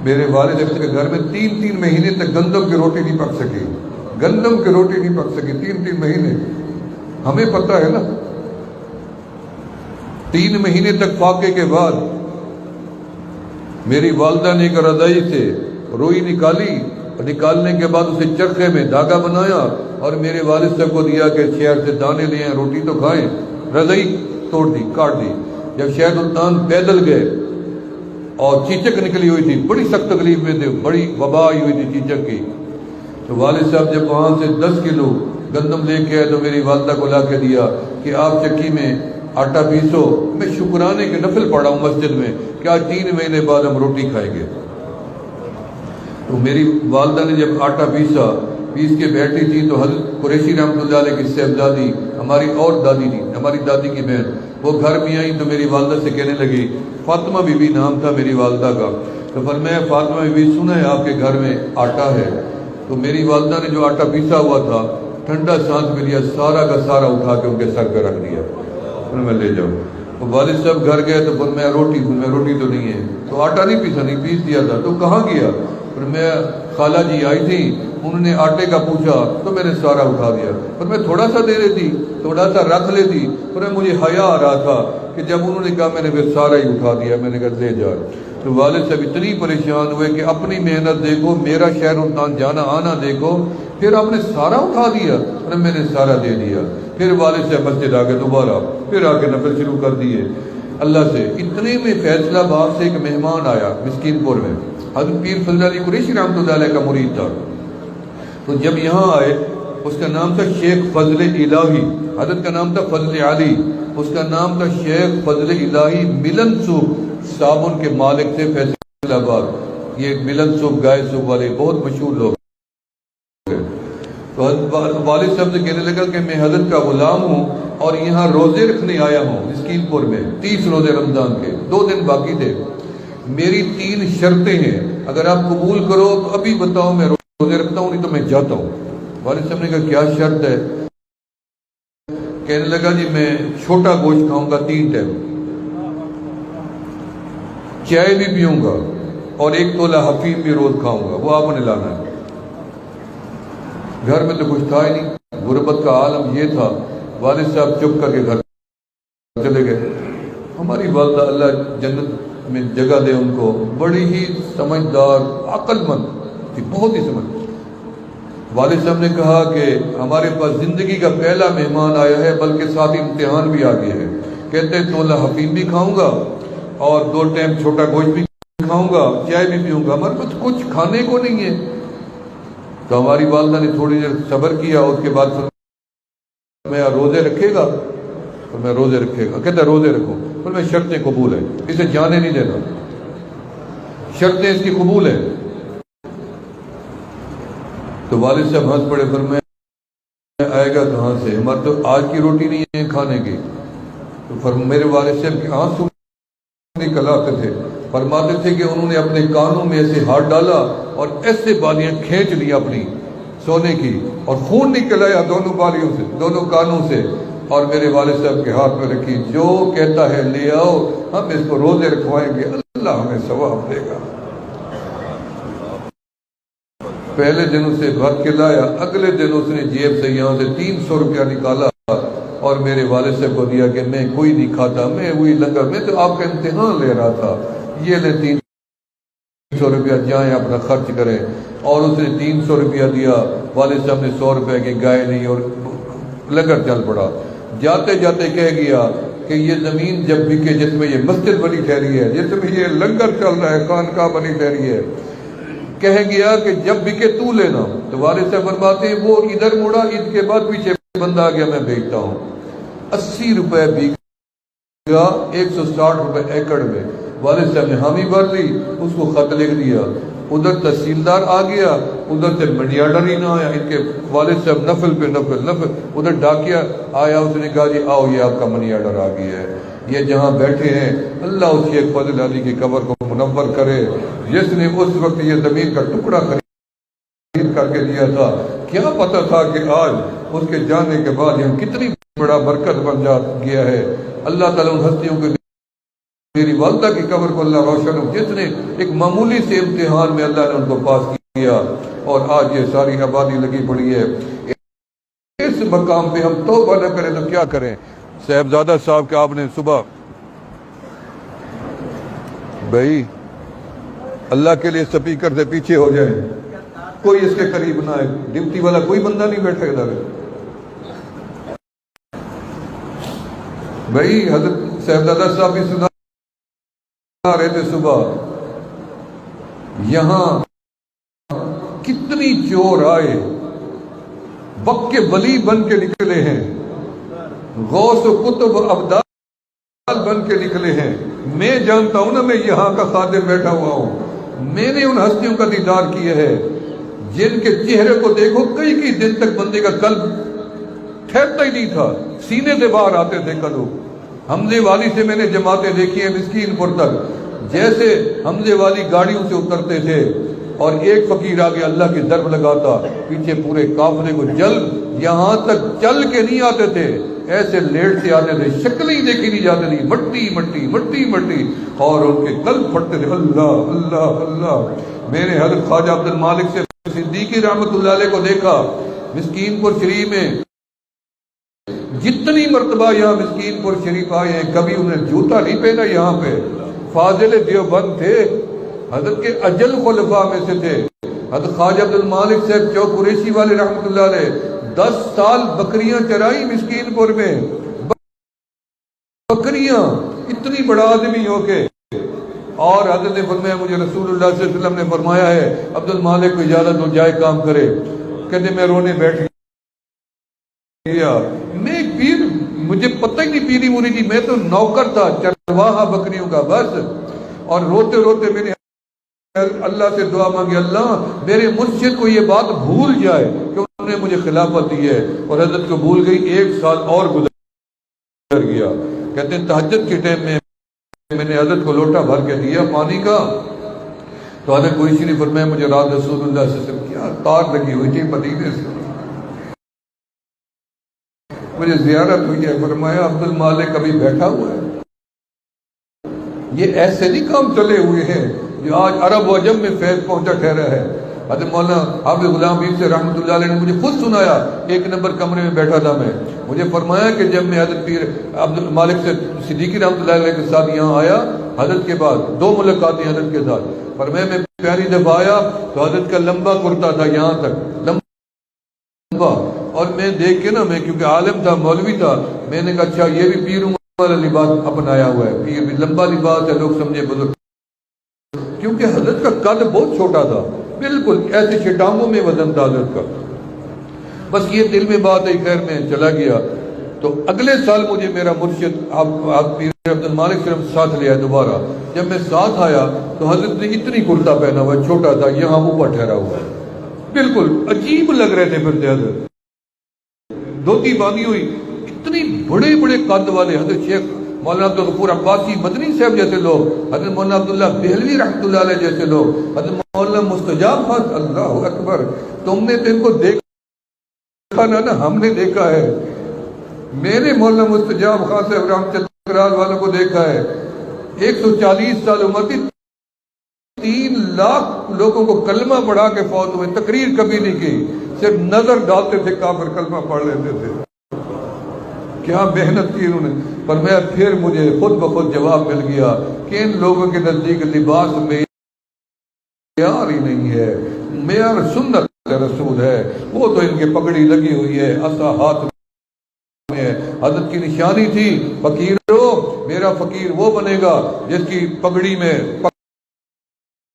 میرے والد کے گھر میں 3 مہینے تک گندم کی روٹی نہیں پک سکی، گندم کی روٹی نہیں پک سکی 3 مہینے۔ ہمیں پتہ ہے نا، 3 مہینے تک فاقے کے بعد میری والدہ نے ایک رضائی سے روئی نکالی، نکالنے کے بعد اسے چرخے میں دھاگا بنایا اور میرے والد صاحب کو دیا کہ شہر سے دانے لے آئیں، روٹی تو کھائیں۔ رضائی توڑ دی، کاٹ دی۔ جب شہر سلطان پیدل گئے اور چیچک نکلی ہوئی تھی، بڑی سخت تکلیف میں تھے، بڑی وبا آئی ہوئی تھی چیچک کی، تو والد صاحب جب وہاں سے 10 کلو گندم لے کے آئے تو میری والدہ کو لا کے دیا کہ آپ چکی میں آٹا پیسو، میں شکرانے کے نفل پڑھا ہوں مسجد میں کہ آج 3 مہینے بعد ہم روٹی کھائیں گے۔ تو میری والدہ نے جب آٹا پیس کے بیٹھی تھی تو حضرت قریشی رحمۃ اللہ علیہ کی صاحبزادی ہماری اور دادی تھی، ہماری دادی کی بہن، وہ گھر میں آئی تو میری والدہ سے کہنے لگی، فاطمہ بی بی نام تھا میری والدہ کا، تو فرمایا فاطمہ بی بی سنا ہے آپ کے گھر میں آٹا ہے؟ تو میری والدہ نے جو آٹا پیسا ہوا تھا ٹھنڈا سانس میں لیا، سارا کا سارا اٹھا کے ان کے سر پہ رکھ دیا، میں لے جاؤں۔ تو والد صاحب گھر گئے تو فرمایا روٹی تو نہیں ہے، تو آٹا نہیں پیسا، نہیں پیس دیا تھا، تو کہاں گیا؟ میں خالہ جی آئی تھی، انہوں نے آٹے کا پوچھا تو میں نے سارا اٹھا دیا، پر میں تھوڑا سا دے رہی تھی، تھوڑا سا رکھ لیتی، پر مجھے حیا آ رہا تھا کہ جب انہوں نے کہا میں نے پھر سارا ہی اٹھا دیا، میں نے کہا لے جا۔ تو والد صاحب اتنی پریشان ہوئے کہ اپنی محنت دیکھو، میرا شہر سلطان جانا آنا دیکھو، پھر آپ نے سارا اٹھا دیا، اور میں نے سارا دے دیا۔ پھر والد صاحب مسجد آ کے دوبارہ پھر آ کے نفل شروع کر دیے اللہ سے۔ اتنے میں فیصلہ آباد سے ایک مہمان آیا مسکین پور میں، حضرت پیر فضل علی قریشی رحمۃ اللہ علیہ کا مرید تھا، تو جب یہاں آئے اس کا نام تھا شیخ فضل الہی، حضرت کا نام تھا فضل علی، اس کا نام تھا شیخ فضل الہی ملن سوپ صابن کے مالک تھے فیصل آباد، یہ ملن سوپ گائے سوپ والے بہت مشہور لوگ ہیں۔ تو والد صاحب سے کہنے لگا کہ میں حضرت کا غلام ہوں اور یہاں روزے رکھنے آیا ہوں مسکین پور میں، 30 روزے رمضان کے، 2 دن باقی تھے، میری 3 شرطیں ہیں، اگر آپ قبول کرو تو ابھی بتاؤ میں روزے رکھتا ہوں، نہیں تو میں جاتا ہوں۔ والد صاحب نے کہا کیا شرط ہے؟ کہنے لگا جی میں چھوٹا گوشت کھاؤں گا 3 ٹائم، چائے بھی پیوں گا، اور 1 تولہ حفیم بھی روز کھاؤں گا، وہ آپ نے لانا ہے۔ گھر میں تو کچھ تھا ہی نہیں، غربت کا عالم یہ تھا۔ والد صاحب چپ کر کے گھر چلے گئے۔ ہماری والدہ اللہ جنت میں جگہ دے ان کو، بڑی ہی سمجھدار عقل مند تھی، بہت ہی سمجھ۔ والد صاحب نے کہا کہ ہمارے پاس زندگی کا پہلا مہمان آیا ہے، بلکہ ساتھ امتحان بھی آ گیا ہے، کہتے ہیں تولہ حفیم بھی کھاؤں گا اور 2 ٹائم چھوٹا گوشت بھی کھاؤں گا، چائے بھی پیوں گا، ہمارے پاس کچھ کھانے کو نہیں ہے۔ تو ہماری والدہ نے تھوڑی دیر صبر کیا، اس کے بعد میں روزے رکھے گا، تو میں روزے رکھے گا، کہتا ہے روزے رکھو، پر میں شرطیں قبول ہیں، اسے جانے نہیں دینا، شرطیں اس کی قبول ہیں۔ تو والد صاحب ہنس پڑے، فرمایا آئے گا کہاں سے، ہمارے تو آج کی روٹی نہیں ہے کھانے کی۔ تو میرے والد صاحب کے آنسو نکل آتے تھے، فرماتے تھے کہ انہوں نے اپنے کانوں میں ایسے ہاتھ ڈالا اور ایسے بالیاں کھینچ لی اپنی سونے کی، اور خون نکل آیا دونوں بالیوں سے، دونوں کانوں سے، اور میرے والد صاحب کے ہاتھ میں رکھی، جو کہتا ہے لے آؤ، ہم اس کو روزے رکھوائیں گے، اللہ ہمیں ثواب دے گا۔ پہلے دن اسے بھر کے لایا، اگلے دن اس نے جیب سے یہاں سے 300 روپیہ نکالا اور میرے والد صاحب کو دیا کہ میں کوئی نہیں کھاتا، میں وہی لنگر، میں تو آپ کا امتحان لے رہا تھا، یہ لے 300 روپیہ، جائیں اپنا خرچ کریں۔ اور اس نے 300 روپیہ دیا، والد صاحب نے 100 روپے کی گائے لی اور لنگر چل پڑا۔ جاتے جاتے کہہ گیا کہ یہ زمین جب بکے، جس میں یہ مسجد بنی ٹھہری ہے، جس میں یہ لنگر چل رہا ہے، خانقاہ بنی ٹھہری ہے، کہہ گیا کہ جب بکے تو لینا۔ تو والد صاحب فرماتے ہیں وہ ادھر مڑا، عید کے بعد پیچھے بندہ آ گیا، میں بیچتا ہوں، 80 روپے بیچا، 160 روپے ایکڑ میں۔ والد صاحب نے حامی بھر لی، اس کو خط لکھ دیا، ادھر تحصیلدار آ گیا، ادھر سے منی آرڈر ہی نہ آیا، ان کے والد صاحب نفل پہ نفل، ادھر ڈاکیا آیا، اس نے کہا جی آؤ یہ آپ کا منی آرڈر آ گیا ہے، یہ جہاں بیٹھے ہیں اللہ اس شیخ فضل علی کی قبر کو منور کرے، جس نے اس وقت یہ زمین کا ٹکڑا خرید کر کے دیا تھا، کیا پتا تھا کہ آج اس کے جانے کے بعد یہ کتنی بڑا برکت بن گیا ہے۔ اللہ تعالیٰ ان ہستیوں کے میری والدہ کی قبر کو اللہ روشن ہو، جس نے ایک معمولی سے امتحان میں اللہ نے ان کو پاس کیا اور آج یہ ساری آبادی لگی پڑی ہے۔ اس مقام پہ ہم توبہ نہ کریں تو کیا کریں؟ صاحبزادہ صاحب کہ آپ نے صبح بھائی اللہ کے لیے سپیکر سے پیچھے ہو جائیں، کوئی اس کے قریب نہ آئے، ڈپٹی والا کوئی بندہ نہیں بیٹھے ادھر۔ بھائی حضرت صاحبزادہ صاحب بھی سنا رہے تھے صبح، یہاں کتنی چور آئے، وقت کے ولی بن کے نکلے ہیں، غوث و قطب ابدال بن کے نکلے ہیں۔ میں جانتا ہوں نا، میں یہاں کا خادم بیٹھا ہوا ہوں، میں نے ان ہستیوں کا دیدار کیا ہے جن کے چہرے کو دیکھو کئی دن تک بندے کا قلب ٹھہرتا ہی نہیں تھا، سینے سے باہر آتے تھے قلب۔ حمزے والی سے میں نے جماعتیں دیکھی ہیں مسکین پور تک، جیسے حمزے والی گاڑیوں سے اترتے تھے اور ایک فقیر آگے اللہ کی ضرب لگاتا، پیچھے پورے قافلے کو جلد، یہاں تک چل کے نہیں آتے تھے، ایسے لیٹ سے آتے تھے، شکل ہی دیکھی نہیں جاتی تھی، مٹی مٹی مٹی مٹی، اور ان کے قلب پھٹتے تھے، اللہ اللہ اللہ۔ میں نے حضرت خواجہ عبد المالک سے صدیقی رحمت اللہ علیہ کو دیکھا مسکین پور شریف میں، جتنی مرتبہ یہاں مسکین پور شریف آئے ہیں کبھی انہیں جوتا نہیں پہنا یہاں پہ۔ فاضل دیوبند تھے، حضرت کے اجل خلفاء میں سے تھے، حضرت خواجہ عبد المالک صاحب چوک قریشی والے رحمت اللہ علیہ 10 سال بکریاں چرائی مسکین پور میں، بکریاں، اتنی بڑا آدمی ہو کے، اور حضرت نے فرمایا مجھے رسول اللہ صلی اللہ علیہ وسلم نے فرمایا ہے عبد المالک کو اجازت دو جائے کام کرے، کہتے میں رونے بیٹھ گیا، میں ایک پیر، مجھے پتہ ہی نہیں پیری مری تھی، میں تو نوکر تھا چرواہا بکریوں کا بس، اور روتے روتے میں نے اللہ سے دعا مانگی، اللہ میرے مرشد کو یہ بات بھول جائے کہ انہوں نے مجھے خلافت دی ہے، اور حضرت کو بھول گئی، 1 سال اور گزر گیا۔ کہتے ہیں تہجد کے ٹائم میں نے حضرت کو لوٹا بھر کے دیا پانی کا، تو حضرت کوئی نے فرمایا مجھے رات رسول اللہ صلی اللہ علیہ وسلم کیا تار لگی ہوئی تھی مدینے سے، مجھے زیارت ہوئی ہے، فرمایا عبد المالک ابھی بیٹھا ہوا ہے۔ یہ ایسے نہیں کام چلے ہوئے ہیں جو آج عرب و عجم میں فیض پہنچا ٹھہرا ہے۔ حضرت مولانا حافظ غلام حبیب سے رحمۃ اللہ علیہ نے مجھے خود سنایا، 1 نمبر کمرے میں بیٹھا تھا میں، مجھے فرمایا کہ جب میں حضرت پیر عبد المالک سے صدیقی رحمۃ اللہ علیہ کے ساتھ یہاں آیا، حضرت کے بعد 2 ملاقاتیں حضرت کے ساتھ، فرمایا میں پہلی دفعہ آیا تو حضرت کا لمبا کرتا تھا یہاں تک لمبا، اور میں دیکھ کے نا، میں کیونکہ عالم تھا مولوی تھا، میں نے کہا اچھا یہ بھی پیروں والا لباس اپنایا ہوا ہے، پیر بھی لمبا لباس ہے، لوگ سمجھے بزرگ، کیونکہ حضرت کا قد بہت چھوٹا تھا، بالکل ایسے شٹانگوں میں وزن تھا حضرت کا۔ بس یہ دل میں بات ہے، خیر میں چلا گیا، تو اگلے سال مجھے میرا مرشد پیر عبد المالک صرف ساتھ لیا دوبارہ، جب میں ساتھ آیا تو حضرت نے اتنی کرتا پہنا ہوا، چھوٹا تھا، یہاں اوپر ٹھہرا ہوا ہے، بالکل عجیب لگ رہے تھے پھر حضرت، دھوتی باندھی ہوئی، اتنی بڑے بڑے قد والے، حضرت شیخ مولانا عبدالغفور عباسی مدنی صاحب جیسے لوگ، حضرت مولانا عبداللہ بہلوی رحمۃ اللہ علیہ جیسے لوگ، حضرت مولانا مستجاب خان، اللہ اکبر، تم نے تو ان کو دیکھا نا، ہم نے دیکھا ہے، میں نے مولانا مستجاب خان صاحب رحمۃ اللہ والوں کو دیکھا ہے، 140 سال عمر تھی، 3 لاکھ لوگوں کو کلمہ پڑھا کے فوت ہوئے، تقریر کبھی نہیں کی، صرف نظر ڈالتے تھے، کافر کلمہ پڑھ لیتے تھے، کیا محنت کی انہوں نے۔ فرمایا پھر مجھے خود بخود جواب مل گیا کہ ان لوگوں کے نزدیک لباس معیار ہی نہیں ہے، معیار سنت رسول ہے، وہ تو ان کے پگڑی لگی ہوئی ہے، عصا ہاتھ میں ہے، حضرت کی نشانی تھی فقیرو، میرا فقیر وہ بنے گا جس کی پگڑی میں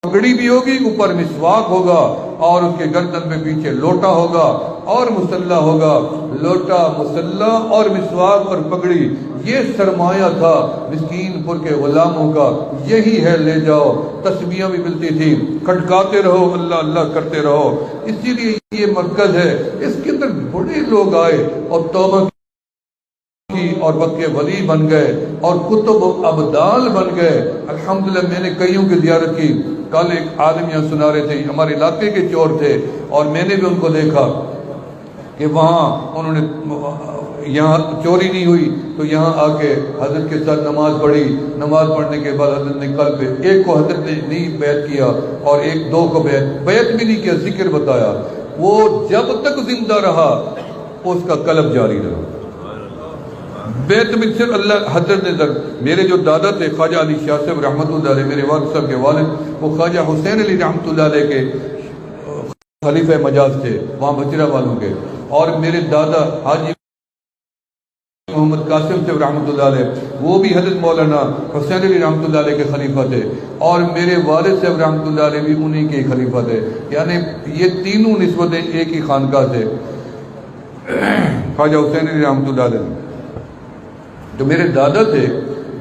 پگڑی بھی ہوگی، اوپر مسواک ہوگا، اور اس کے گردن میں پیچھے لوٹا ہوگا اور مسلح ہوگا، لوٹا مسلح اور مسواک اور پگڑی، یہ سرمایہ تھا مسکین پور کے غلاموں کا، یہی ہے لے جاؤ، تسبیحاں بھی ملتی تھی، کھٹکاتے رہو، اللہ اللہ کرتے رہو، اسی لیے یہ مرکز ہے، اس کے اندر بڑے لوگ آئے اور توبہ کی اور وقت کے ولی بن گئے اور کتب ابدال بن گئے، الحمدللہ۔ میں نے کئیوں کی زیارت کی، کل ایک عالم یہاں سنا رہے تھے، ہمارے علاقے کے چور تھے، اور میں نے بھی ان کو دیکھا کہ وہاں انہوں نے یہاں چوری نہیں ہوئی تو یہاں آ کے حضرت کے ساتھ نماز پڑھی. نماز پڑھنے کے بعد حضرت نے قلب پہ ایک کو حضرت نے نہیں بیعت کیا اور ایک دو کو بیعت بھی نہیں کیا, ذکر بتایا. وہ جب تک زندہ رہا اس کا قلب جاری رہا. بیت میں صرف اللہ حضرت نے میرے جو دادا تھے خواجہ علی شاہ صاحب رحمۃ اللہ علیہ, میرے والد صاحب کے والد, وہ خواجہ حسین علی رحمۃ اللہ علیہ کے خلیفہ مجاز تھے وہاں بچرا والوں کے. اور میرے دادا حاجی محمد قاسم صاحب رحمۃ اللہ علیہ, وہ بھی حضرت مولانا حسین علی رحمۃ اللہ علیہ کے خلیفہ تھے. اور میرے والد صاحب رحمۃ اللہ علیہ بھی انہی کے خلیفہ تھے. یعنی یہ تینوں نسبتیں ایک ہی خانقاہ سے خواجہ حسین علی رحمۃ اللہ علیہ. جو میرے دادا تھے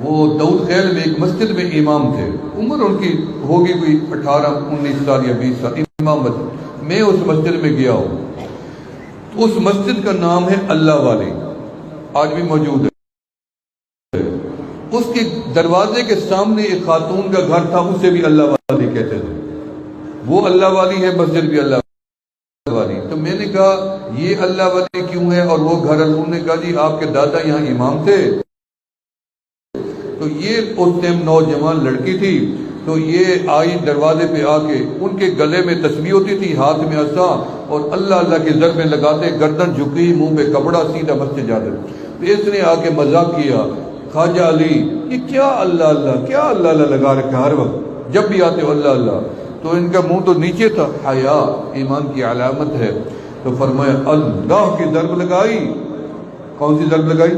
وہ داؤد خیل میں ایک مسجد میں امام تھے. عمر ان کی ہوگی کوئی 18-19 سال یا 20 سال امام مسجد. میں اس مسجد میں گیا ہوں. اس مسجد کا نام ہے اللہ والی, آج بھی موجود ہے. اس کے دروازے کے سامنے ایک خاتون کا گھر تھا, اسے بھی اللہ والی کہتے تھے. وہ اللہ والی ہے, مسجد بھی اللہ والی. تو میں نے کہا یہ اللہ والی کیوں ہے اور وہ گھر؟ انہوں نے کہا جی آپ کے دادا یہاں امام تھے. تو یہ اس ٹائم نوجوان لڑکی تھی, تو یہ آئی دروازے پہ آ کے, ان کے گلے میں تسبیح ہوتی تھی, ہاتھ میں عصا, اور اللہ اللہ کے ضربیں لگاتے, گردن جھکی, منہ پہ کپڑا, سیدھا مسجد جاتے. تو اس نے آ کے مذاق کیا, خواجہ علی یہ کیا اللہ اللہ, کیا اللہ اللہ لگا رکھا ہر وقت, جب بھی آتے ہو اللہ اللہ. تو ان کا منہ تو نیچے تھا, حیا ایمان کی علامت ہے. تو فرمایا اللہ کی ضرب لگائی. کون سی ضرب لگائی؟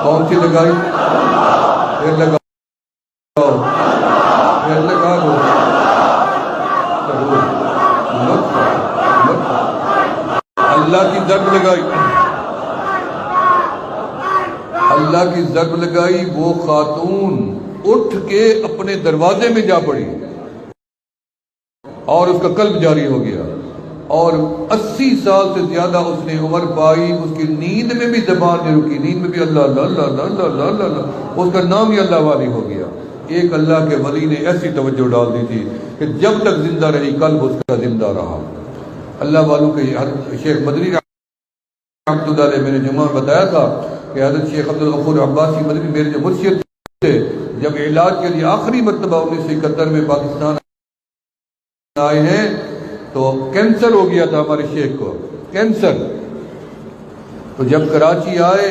کون سی لگائی؟ پھر لگاؤ, پھر لگا دو. اللہ کی ضرب لگائی, اللہ کی ضرب لگائی. وہ خاتون اٹھ کے اپنے دروازے میں جا پڑی اور اس کا قلب جاری ہو گیا. اور 80 سال سے زیادہ اس نے عمر پائی. اس کی نیند میں بھی زبان نہیں رکی, نیند میں بھی اللہ اللہ اللہ اللہ اللہ اللہ اللہ, اس کا نام ہی اللہ والی ہو گیا. ایک اللہ کے ولی نے ایسی توجہ ڈال دی تھی کہ جب تک زندہ رہی قلب اس کا زندہ رہا. اللہ والوں کے شیخ مدنی رحمۃ اللہ علیہ, میں نے جمعہ بتایا تھا کہ حضرت شیخ عبد الغفور عباسی مدنی میرے جو مرشد تھے, جب علاج کے لیے آخری مرتبہ 1971 میں پاکستان آئے ہیں تو کینسر ہو گیا تھا ہمارے شیخ کو, کینسر. تو جب کراچی آئے,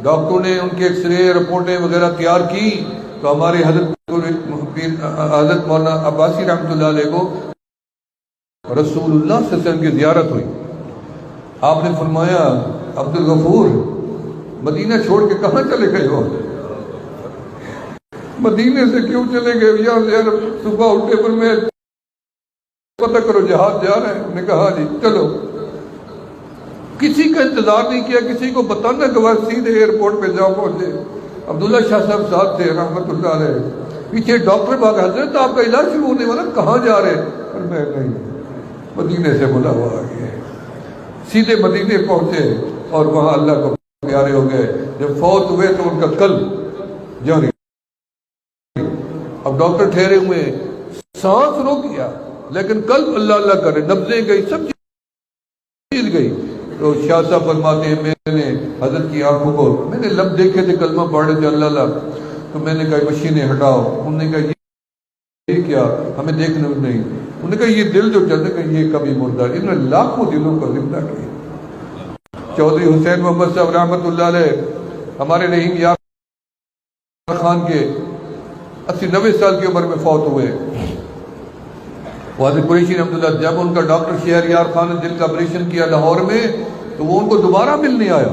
ڈاکٹروں نے ان کے ایکس رے رپورٹیں وغیرہ تیار کی, تو ہمارے حضرت مولانا عباسی رحمۃ اللہ علیہ کو رسول اللہ صلی اللہ علیہ وسلم کی زیارت ہوئی. آپ نے فرمایا عبد الغفور مدینہ چھوڑ کے کہاں چلے گئے ہو؟ مدینے سے کیوں چلے گئے؟ یہاں صبح اٹھے پر میں پتہ کرو جہاز جا رہے ہیں. نے کہا جی چلو. کسی کا انتظار نہیں کیا, کسی کو بتانا کہ وہ سیدھے ایئرپورٹ پہ جاؤ پہنچے. عبداللہ شاہ صاحب ساتھ تھے رحمت اللہ علیہ, پیچھے ڈاکٹر بھاگ, حضرت آپ کا علاج شروع ہونے والا, کہاں جا رہے ہیں؟ اور میں نہیں, مدینے سے بلا ہوا آ گیا. سیدھے مدینے پہنچے اور وہاں اللہ کو پیارے ہو گئے. جب فوت ہوئے تو ان کا قلب جاری. اب ڈاکٹر ٹھہرے ہوئے, سانس روک گیا لیکن قلب اللہ اللہ کرے, نبضیں گئی, سب چیز گئی. تو شاہ صاحب فرماتے ہیں میں نے حضرت کی آنکھوں کو, میں نے لب دیکھے تھے کلمہ پڑھ رہے تھے اللہ اللہ, تو میں نے کہا مشینیں ہٹاؤ. انہوں نے کہا یہ کیا, ہمیں دیکھنا نہیں. انہوں نے کہا یہ دل جو چلنے کا یہ کبھی مردہ. انہوں نے لاکھوں دلوں کو زندہ کیا. چودھری حسین محمد صاحب رحمت اللہ علیہ ہمارے رحیم یار خان کے 80-90 سال کی عمر میں فوت ہوئے. واضح قریشی رحمۃ اللہ, جب ان کا ڈاکٹر شہر یار خان نے دل کا آپریشن کیا لاہور میں, تو وہ ان کو دوبارہ ملنے آیا.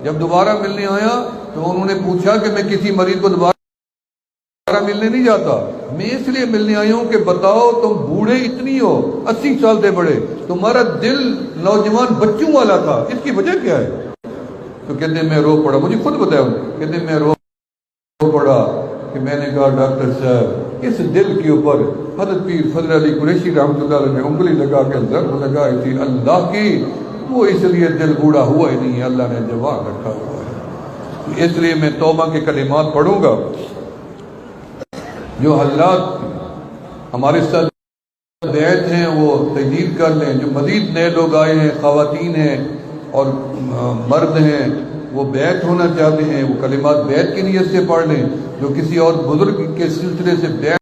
جب دوبارہ ملنے آیا تو انہوں نے پوچھا کہ میں کسی مریض کو دوبارہ ملنے نہیں جاتا, میں اس لیے ملنے آئی ہوں کہ بتاؤ تم بوڑھے اتنی ہو, 80 سال سے بڑے, تمہارا دل نوجوان بچوں والا تھا, اس کی وجہ کیا ہے؟ تو کہتے ہیں میں رو پڑا. مجھے خود بتایا, کہتے ہیں میں رو پڑا کہ میں نے کہا ڈاکٹر صاحب اس دل کے اوپر حضرت پیر فضل علی قریشی رحمۃ اللہ علیہ نے انگلی لگا کے ضرب لگائی تھی اللہ کی, وہ اس لیے دل بوڑھا ہوا ہی نہیں ہے, اللہ نے جواب رکھا ہوا ہے. اس لیے میں توبہ کے کلمات پڑھوں گا. جو حضرات ہمارے ساتھ بیعت ہیں وہ تجدید کر لیں. جو مزید نئے لوگ آئے ہیں, خواتین ہیں, اور مرد ہیں وہ بیعت ہونا چاہتے ہیں، وہ کلمات بیعت کی نیت سے پڑھ لیں، جو کسی اور بزرگ کے سلسلے سے بیعت